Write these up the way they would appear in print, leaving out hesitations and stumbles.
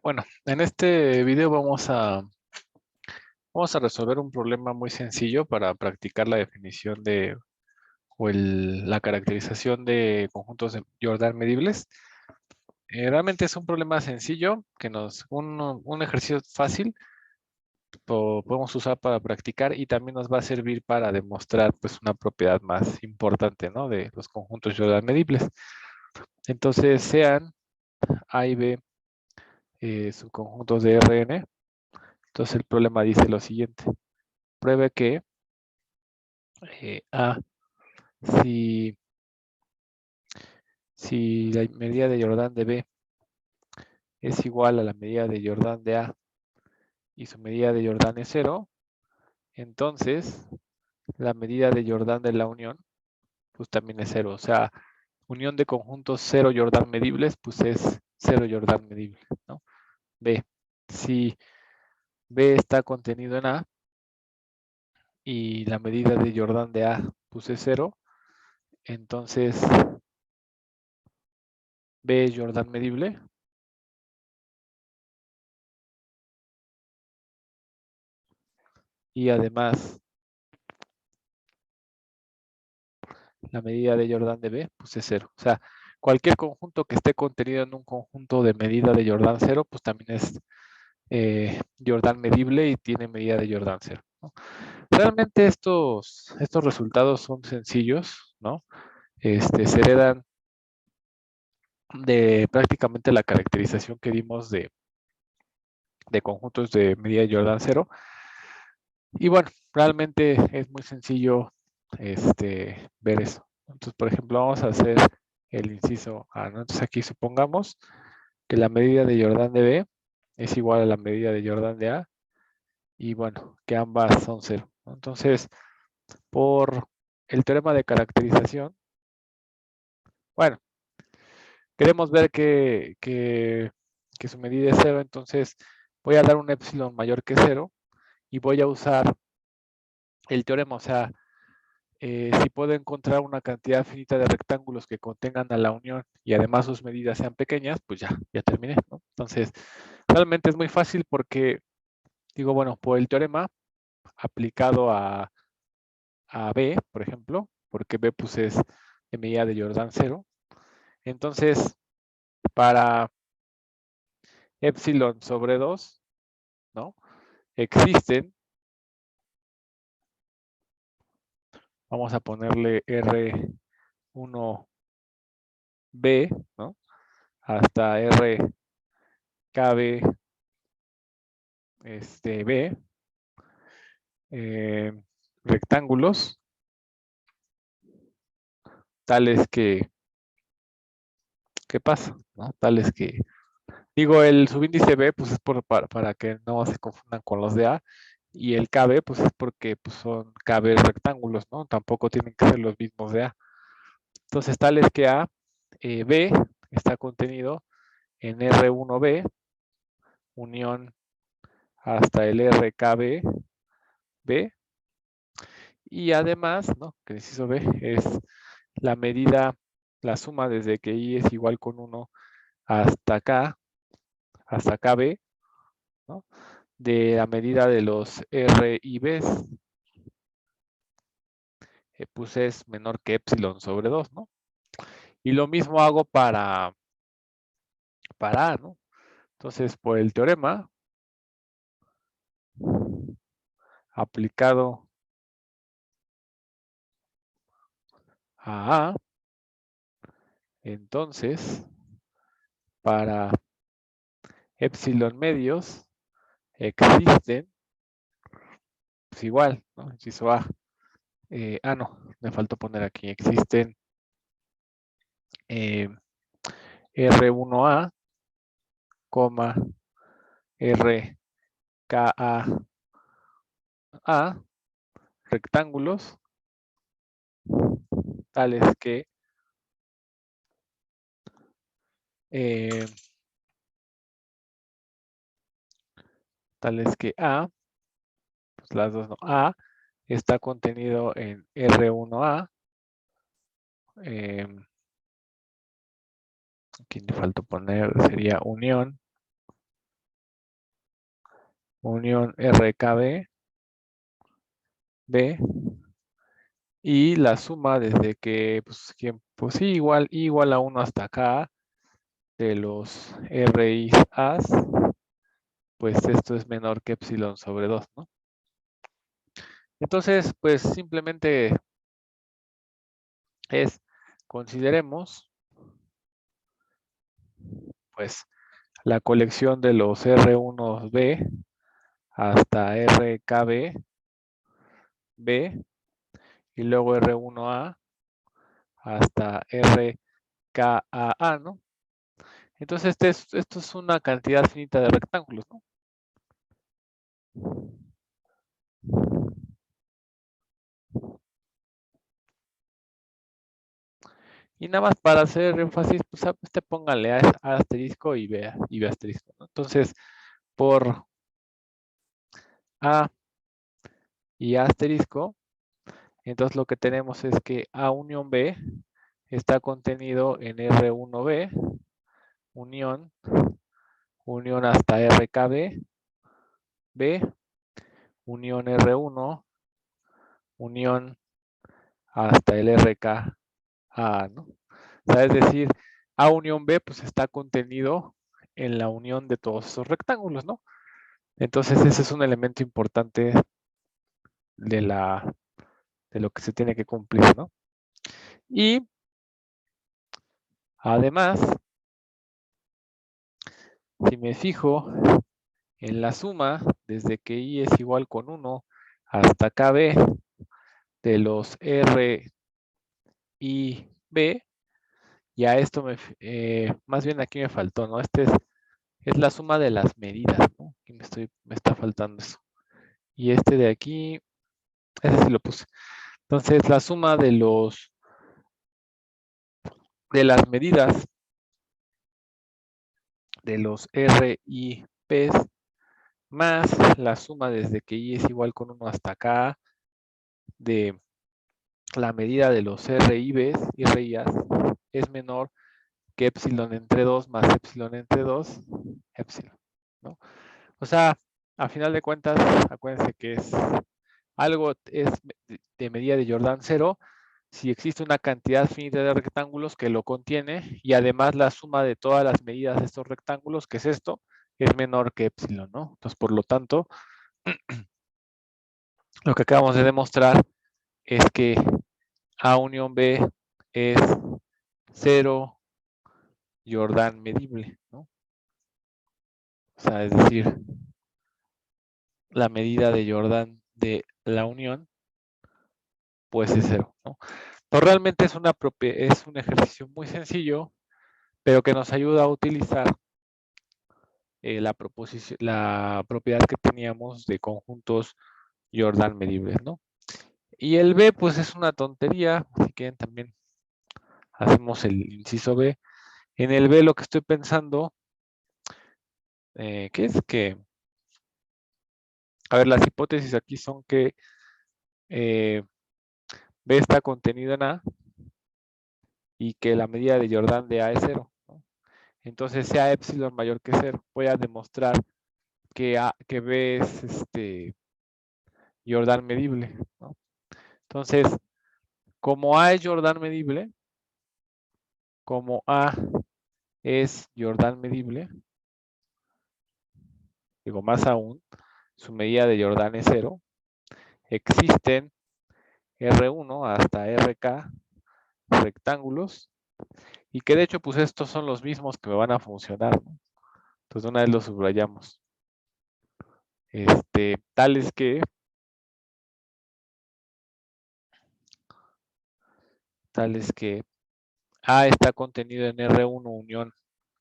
Bueno, en este video vamos a resolver un problema muy sencillo para practicar la definición de la caracterización de conjuntos de Jordan medibles. Realmente es un problema sencillo un ejercicio fácil podemos usar para practicar y también nos va a servir para demostrar pues una propiedad más importante, ¿no? De los conjuntos Jordan medibles. Entonces sean A y B subconjuntos de Rn. Entonces el problema dice lo siguiente. Pruebe que A, si, si la medida de Jordan de B es igual a la medida de Jordan de A y su medida de Jordan es 0, entonces la medida de Jordan de la unión pues también es 0. O sea, unión de conjuntos 0 Jordan medibles pues es 0 Jordan medible, ¿no? B, si B está contenido en A y la medida de Jordan de A pues es 0, entonces B es Jordan medible. Y además la medida de Jordan de B pues es 0. O sea, cualquier conjunto que esté contenido en un conjunto de medida de Jordan 0 pues también es Jordan medible y tiene medida de Jordan 0, ¿no? Realmente estos resultados son sencillos, ¿no? Se heredan de prácticamente la caracterización que dimos de conjuntos de medida de Jordan 0. Y bueno, realmente es muy sencillo ver eso. Entonces, por ejemplo, vamos a hacer el inciso A, ¿no? Entonces aquí supongamos que la medida de Jordan de B es igual a la medida de Jordan de A y bueno, que ambas son 0, ¿no? Entonces, por el teorema de caracterización, bueno, queremos ver que su medida es 0, entonces voy a dar un epsilon mayor que 0 y voy a usar el teorema, o sea, si puedo encontrar una cantidad finita de rectángulos que contengan a la unión y además sus medidas sean pequeñas, pues ya terminé, ¿no? Entonces, realmente es muy fácil porque, digo, bueno, por el teorema aplicado a B, por ejemplo, porque B pues es de medida de Jordan 0. Entonces, para epsilon sobre 2, ¿no? Existen, vamos a ponerle R1B, ¿no? Hasta RKB B, rectángulos tales que, ¿qué pasa? ¿No? Tales que, digo, el subíndice B, pues es para que no se confundan con los de A, y el KB, pues es porque pues, son KB rectángulos, ¿no? Tampoco tienen que ser los mismos de A. Entonces, tales que A, B está contenido en R1B, unión hasta el RKB, B, y además, ¿no? Que el inciso B es la medida, la suma desde que I es igual con 1 hasta acá, hasta KB, ¿no? De la medida de los R y B, pues es menor que epsilon sobre 2, ¿no? Y lo mismo hago para A, ¿no? Entonces, por el teorema aplicado a A, entonces, para epsilon medios existen, pues igual, ¿no? Inciso A. No, me faltó poner aquí, existen R1A, RKA rectángulos tales que eh, A, pues las dos no, A está contenido en R1A. Aquí le faltó poner, sería unión unión RKB, B, y la suma desde que, pues sí, igual a 1 hasta acá, de los RIs As, pues esto es menor que epsilon sobre 2, ¿no? Entonces, pues simplemente consideremos, pues, la colección de los R1B hasta RKB, B, y luego R1A hasta RKAA, ¿no? Entonces, esto es una cantidad finita de rectángulos, ¿no? Y nada más para hacer énfasis, pues usted póngale A asterisco y B asterisco, ¿no? Entonces, por A y A asterisco, entonces lo que tenemos es que A unión B está contenido en R1B, unión hasta RKB, B, unión R1, unión hasta el RKA, ¿no? O sea, es decir, A unión B pues está contenido en la unión de todos esos rectángulos, ¿no? Entonces ese es un elemento importante de lo que se tiene que cumplir, ¿no? Y además, si me fijo en la suma, desde que I es igual con 1 hasta KB de los R y B, ya esto más bien aquí me faltó, ¿no? Es la suma de las medidas, ¿no? Aquí me está faltando eso. Y este de aquí, ese sí lo puse. Entonces, la suma de las medidas de los R y P más la suma desde que I es igual con 1 hasta acá de la medida de los R y B y R y A es menor que epsilon entre 2 más epsilon entre 2, epsilon, ¿no? O sea, a final de cuentas, acuérdense que es de medida de Jordan 0 si existe una cantidad finita de rectángulos que lo contiene y además la suma de todas las medidas de estos rectángulos, que es esto, es menor que epsilon, ¿no? Entonces, por lo tanto, lo que acabamos de demostrar es que A unión B es 0 Jordan medible, ¿no? O sea, es decir, la medida de Jordan de la unión, pues es 0, ¿no? Entonces, realmente es un ejercicio muy sencillo, pero que nos ayuda a utilizar la propiedad que teníamos de conjuntos Jordan medibles, ¿no? Y el B, pues es una tontería, si quieren también hacemos el inciso B. En el B lo que estoy pensando, que es que, a ver, las hipótesis aquí son que B está contenido en A y que la medida de Jordan de A es 0, ¿no? Entonces, sea epsilon mayor que 0, voy a demostrar que B es Jordan medible, ¿no? Entonces, como A es Jordan medible, como A es Jordan medible, digo más aún, su medida de Jordan es 0, existen R1 hasta RK rectángulos y que de hecho pues estos son los mismos que me van a funcionar, ¿no? Entonces una vez los subrayamos. Tales que A está contenido en R1 unión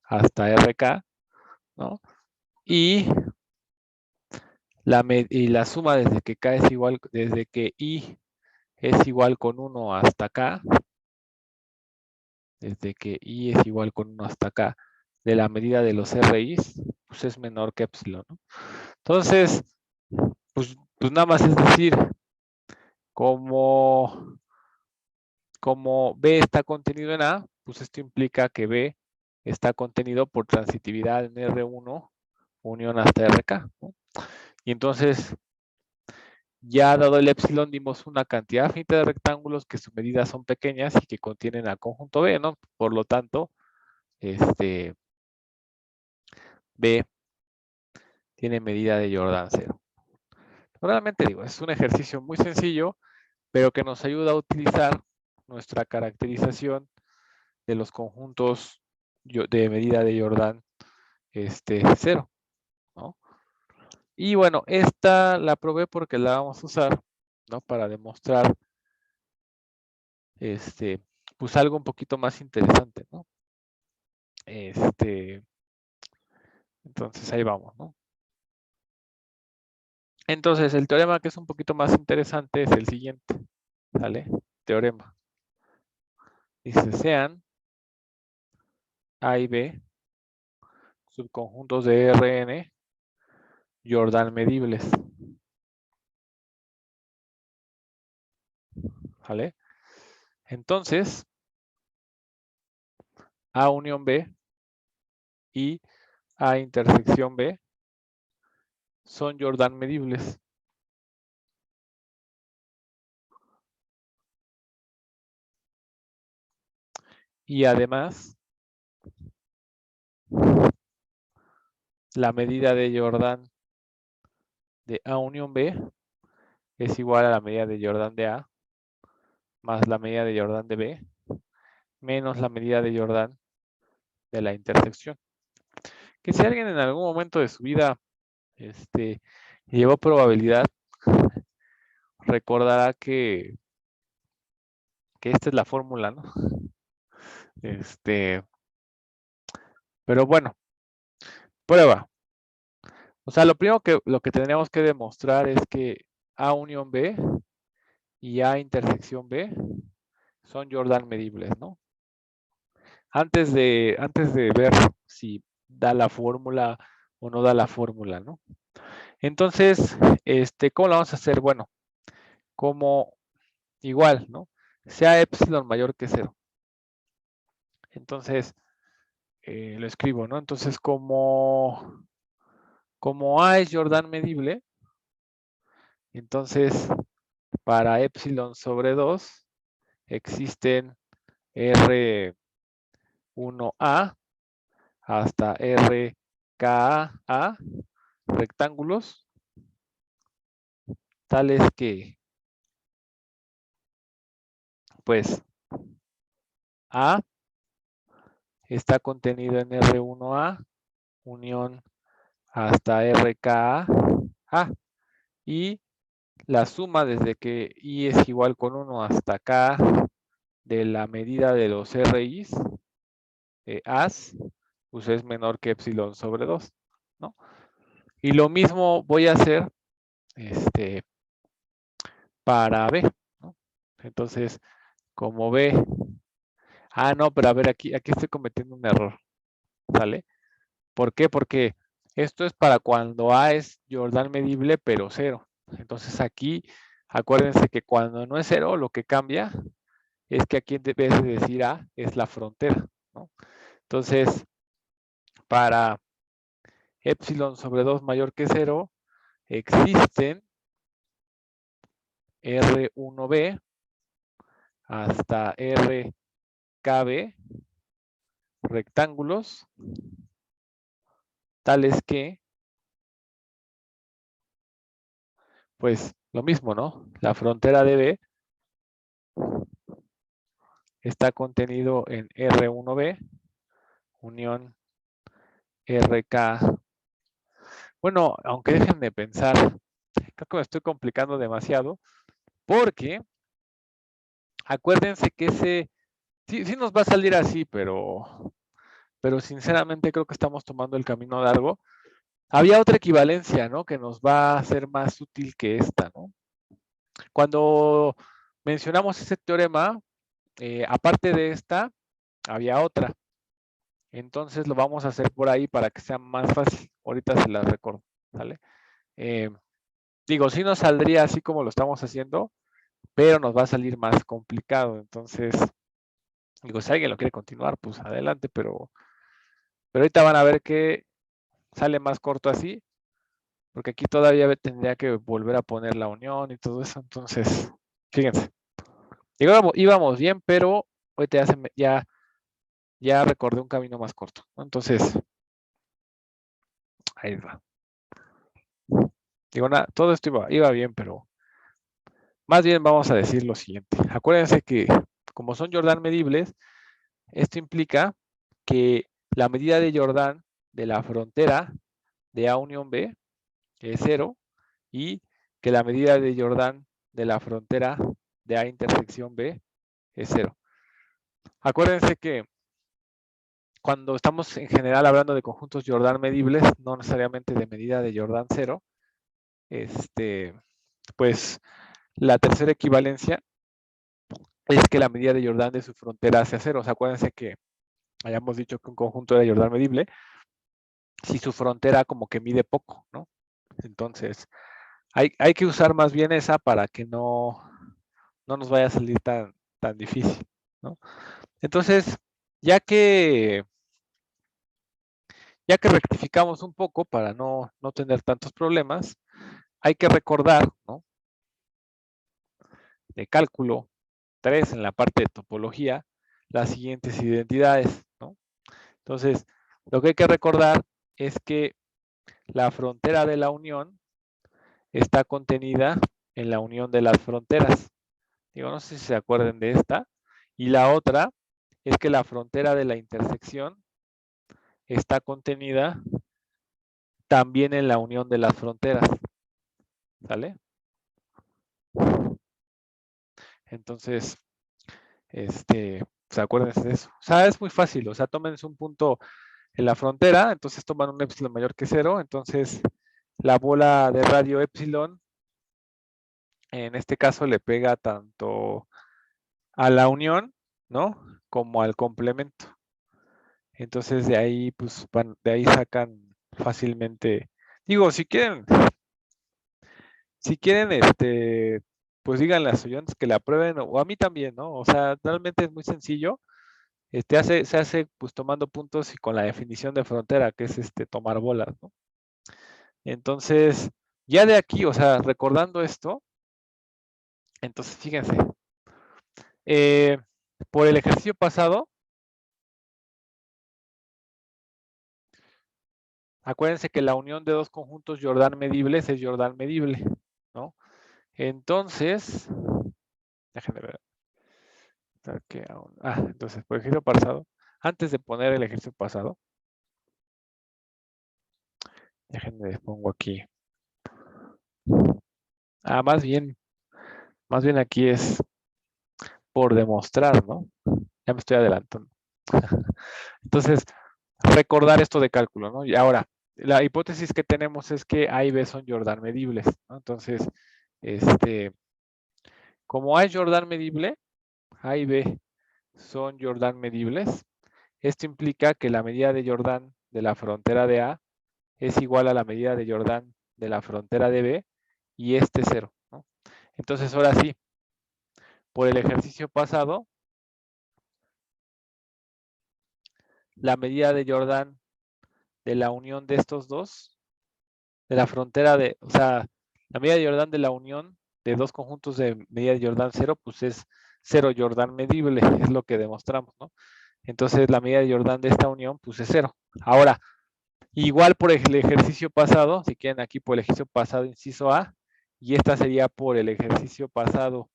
hasta RK, ¿no? Y la suma desde que K es igual, desde que I es igual con 1 hasta K, desde que I es igual con 1 hasta K, de la medida de los RIs, pues es menor que epsilon, ¿no? Entonces, pues nada más es decir, como B está contenido en A, pues esto implica que B está contenido por transitividad en R1 unión hasta RK, ¿no? Y entonces, ya dado el epsilon, dimos una cantidad finita de rectángulos que sus medidas son pequeñas y que contienen al conjunto B, ¿no? Por lo tanto, B tiene medida de Jordan 0. Realmente digo, es un ejercicio muy sencillo, pero que nos ayuda a utilizar nuestra caracterización de los conjuntos de medida de Jordan 0, ¿no? Y bueno, esta la probé porque la vamos a usar, ¿no? Para demostrar, pues algo un poquito más interesante, ¿no? Entonces ahí vamos, ¿no? Entonces el teorema que es un poquito más interesante es el siguiente, ¿vale? Teorema. Dice, sean A y B subconjuntos de Rn Jordan medibles, ¿vale? Entonces, A unión B y A intersección B son Jordan medibles. Y además, la medida de Jordan de A unión B es igual a la medida de Jordan de A más la medida de Jordan de B menos la medida de Jordan de la intersección. Que si alguien en algún momento de su vida llevó probabilidad, recordará que esta es la fórmula, ¿no? Pero bueno, prueba. O sea, lo que tendríamos que demostrar es que A unión B y A intersección B son Jordan medibles, ¿no? Antes de ver si da la fórmula o no da la fórmula, ¿no? Entonces, ¿cómo lo vamos a hacer? Bueno, como igual, ¿no? Sea epsilon mayor que 0. Entonces, lo escribo, ¿no? Entonces, como A es Jordan medible, entonces, para epsilon sobre 2, existen R1A hasta RKA rectángulos, tales que, pues, A está contenido en R1A, unión hasta RKA, y la suma desde que I es igual con 1 hasta K de la medida de los RIs, As, pues es menor que epsilon sobre 2, ¿no? Y lo mismo voy a hacer para B, ¿no? Entonces, como B, no, pero a ver, aquí estoy cometiendo un error, ¿sale? ¿Por qué? Porque esto es para cuando A es Jordan medible, pero 0. Entonces aquí, acuérdense que cuando no es 0, lo que cambia es que aquí en vez de decir A, es la frontera, ¿no? Entonces, para epsilon sobre 2 mayor que 0, existen R1B hasta RKB rectángulos tales que, pues lo mismo, ¿no? La frontera de B está contenido en R1B unión RK. Bueno, aunque dejen de pensar, creo que me estoy complicando demasiado, porque acuérdense que sí nos va a salir así, pero sinceramente creo que estamos tomando el camino largo. Había otra equivalencia, ¿no? Que nos va a ser más útil que esta, ¿no? Cuando mencionamos ese teorema, aparte de esta, había otra. Entonces lo vamos a hacer por ahí para que sea más fácil. Ahorita se las recuerdo, ¿vale? Digo, sí nos saldría así como lo estamos haciendo, pero nos va a salir más complicado. Entonces, digo, si alguien lo quiere continuar, pues adelante, pero ahorita van a ver que sale más corto así. porque aquí todavía tendría que volver a poner la unión y todo eso. Entonces, fíjense, íbamos bien, pero ahorita ya recordé un camino más corto, ¿no? Entonces, ahí va. Digo, nada, todo esto iba bien, pero más bien vamos a decir lo siguiente. Acuérdense que como son Jordan medibles, esto implica que la medida de Jordan de la frontera de A unión B es 0 y que la medida de Jordan de la frontera de A intersección B es 0. Acuérdense que cuando estamos en general hablando de conjuntos Jordan medibles, no necesariamente de medida de Jordan 0, pues la tercera equivalencia es que la medida de Jordan de su frontera sea 0. O sea, acuérdense que hayamos dicho que un conjunto era Jordan medible si su frontera como que mide poco, ¿no? Entonces, hay que usar más bien esa para que no nos vaya a salir tan difícil, ¿no? Entonces, ya que rectificamos un poco para no tener tantos problemas, hay que recordar, ¿no? De cálculo 3 en la parte de topología, las siguientes identidades, ¿no? Entonces, lo que hay que recordar es que la frontera de la unión está contenida en la unión de las fronteras. Digo, no sé si se acuerden de esta. Y la otra es que la frontera de la intersección está contenida también en la unión de las fronteras. ¿Sale? Entonces, pues acuérdense de eso. O sea, es muy fácil. O sea, tómense un punto en la frontera, entonces toman un epsilon mayor que 0, entonces la bola de radio epsilon, en este caso le pega tanto a la unión, ¿no? Como al complemento. Entonces de ahí, pues, de ahí sacan fácilmente. Digo, si quieren, pues díganle a sus oyentes que la prueben, o a mí también, ¿no? O sea, realmente es muy sencillo. Se hace pues tomando puntos y con la definición de frontera, que es tomar bolas, ¿no? Entonces, ya de aquí, o sea, recordando esto, entonces fíjense, por el ejercicio pasado, acuérdense que la unión de dos conjuntos Jordan medibles es Jordan medible, ¿no? Entonces, déjenme ver. Entonces, por el ejercicio pasado, antes de poner el ejercicio pasado, déjenme pongo aquí. Más bien aquí es por demostrar, ¿no? Ya me estoy adelantando. Entonces, recordar esto de cálculo, ¿no? Y ahora, la hipótesis que tenemos es que A y B son Jordan medibles, ¿no? Entonces, como A es Jordan medible, A y B son Jordan medibles, esto implica que la medida de Jordan de la frontera de A es igual a la medida de Jordan de la frontera de B y este 0, ¿no? Entonces, ahora sí, por el ejercicio pasado, la medida de Jordan de la unión de estos dos, de la frontera de, o sea, la medida de Jordan de la unión de dos conjuntos de medida de Jordan 0, pues es 0 Jordan medible, es lo que demostramos, ¿no? Entonces, la medida de Jordan de esta unión, pues es 0. Ahora, igual por el ejercicio pasado, si quieren aquí por el ejercicio pasado, inciso A, y esta sería por el ejercicio pasado,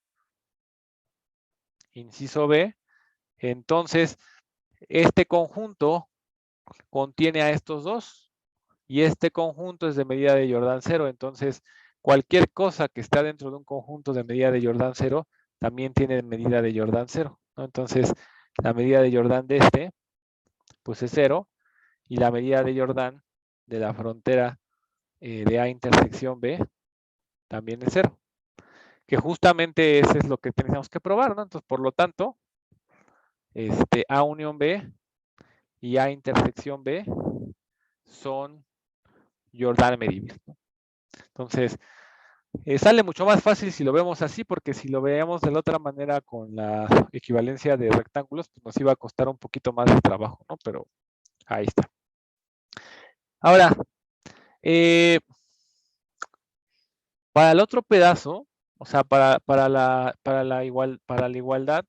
inciso B. Entonces, este conjunto contiene a estos dos, y este conjunto es de medida de Jordan 0. Entonces, cualquier cosa que está dentro de un conjunto de medida de Jordan 0 también tiene medida de Jordan 0, ¿no? Entonces, la medida de Jordan de pues es 0, y la medida de Jordan de la frontera de A intersección B también es 0. Que justamente eso es lo que tenemos que probar, ¿no? Entonces, por lo tanto, A unión B y A intersección B son Jordan medibles, ¿no? Entonces, sale mucho más fácil si lo vemos así, porque si lo veíamos de la otra manera con la equivalencia de rectángulos, pues nos iba a costar un poquito más de trabajo, ¿no? Pero ahí está. Ahora, Para el otro pedazo, o sea, para la igualdad,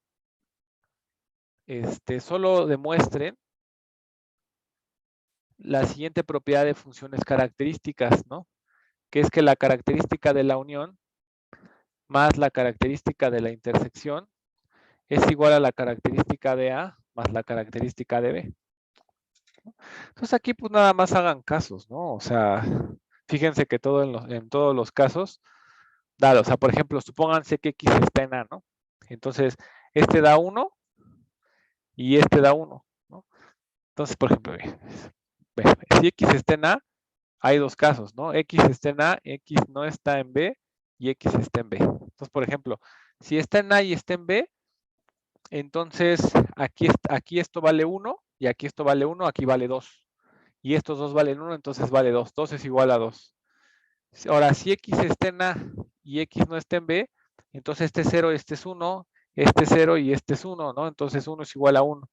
solo demuestren la siguiente propiedad de funciones características, ¿no? Que es que la característica de la unión más la característica de la intersección es igual a la característica de A más la característica de B. Entonces aquí pues nada más hagan casos, ¿no? O sea, fíjense que en todos los casos, dado, o sea, por ejemplo, supónganse que X está en A, ¿no? Entonces, este da 1 y este da 1, ¿no? Entonces, por ejemplo, si X está en A, hay dos casos, ¿no? X está en A, X no está en B y X está en B. Entonces, por ejemplo, si está en A y está en B, entonces aquí esto vale 1 y aquí esto vale 1, aquí vale 2. Y estos dos valen 1, entonces vale 2. 2 es igual a 2. Ahora, si X está en A y X no está en B, entonces este 0, este es 1, este 0 y este es 1, ¿no? Entonces 1 es igual a 1.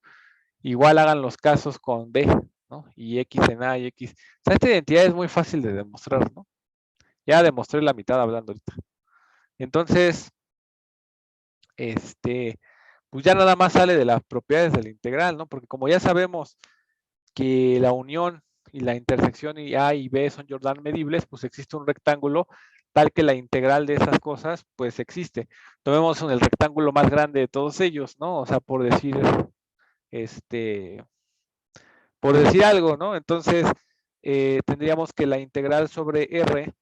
Igual hagan los casos con B, ¿no? Y X en A y X. O sea, esta identidad es muy fácil de demostrar, ¿no? Ya demostré la mitad hablando ahorita. Entonces, pues ya nada más sale de las propiedades de la integral, ¿no? Porque como ya sabemos que la unión y la intersección y A y B son Jordan medibles, pues existe un rectángulo tal que la integral de esas cosas, pues existe. Tomemos el rectángulo más grande de todos ellos, ¿no? O sea, por decir algo, ¿no? Entonces, tendríamos que la integral sobre R,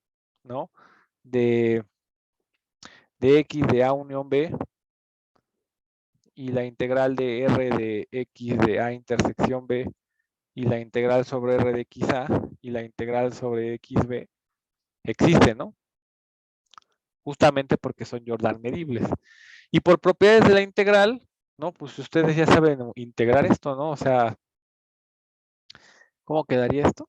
¿no? De X de A unión B y la integral de R de X de A intersección B y la integral sobre R de XA y la integral sobre XB existe, ¿no? Justamente porque son Jordan medibles. Y por propiedades de la integral, ¿no? Pues ustedes ya saben integrar esto, ¿no? O sea, ¿cómo quedaría esto?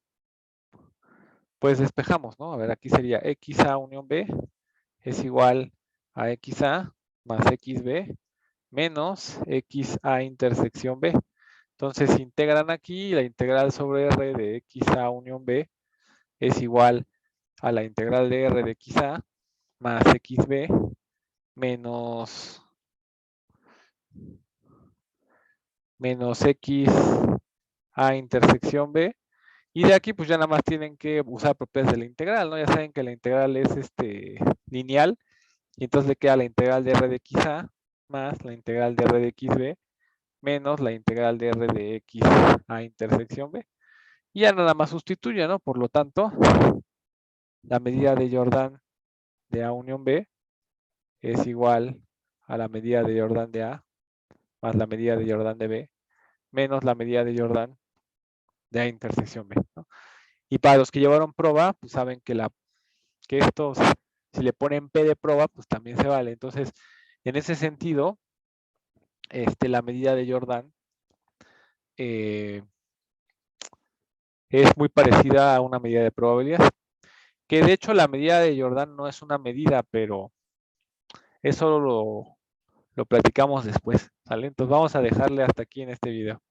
Pues despejamos, ¿no? A ver, aquí sería XA unión B es igual a XA más XB menos XA intersección B. Entonces integran aquí la integral sobre R de XA unión B es igual a la integral de R de XA más XB menos XA intersección B. Y de aquí pues ya nada más tienen que usar propiedades de la integral, ¿no? Ya saben que la integral es lineal y entonces le queda la integral de R de XA más la integral de R de XB menos la integral de R de XA intersección B. Y ya nada más sustituye, ¿no? Por lo tanto, la medida de Jordan de A unión B es igual a la medida de Jordan de A más la medida de Jordan de B menos la medida de Jordan de A intersección B, ¿no? Y para los que llevaron prueba, pues saben que estos, si le ponen P de prueba, pues también se vale. Entonces, en ese sentido, la medida de Jordan es muy parecida a una medida de probabilidad. Que de hecho la medida de Jordan no es una medida, pero eso lo platicamos después, ¿sale? Entonces vamos a dejarle hasta aquí en este video.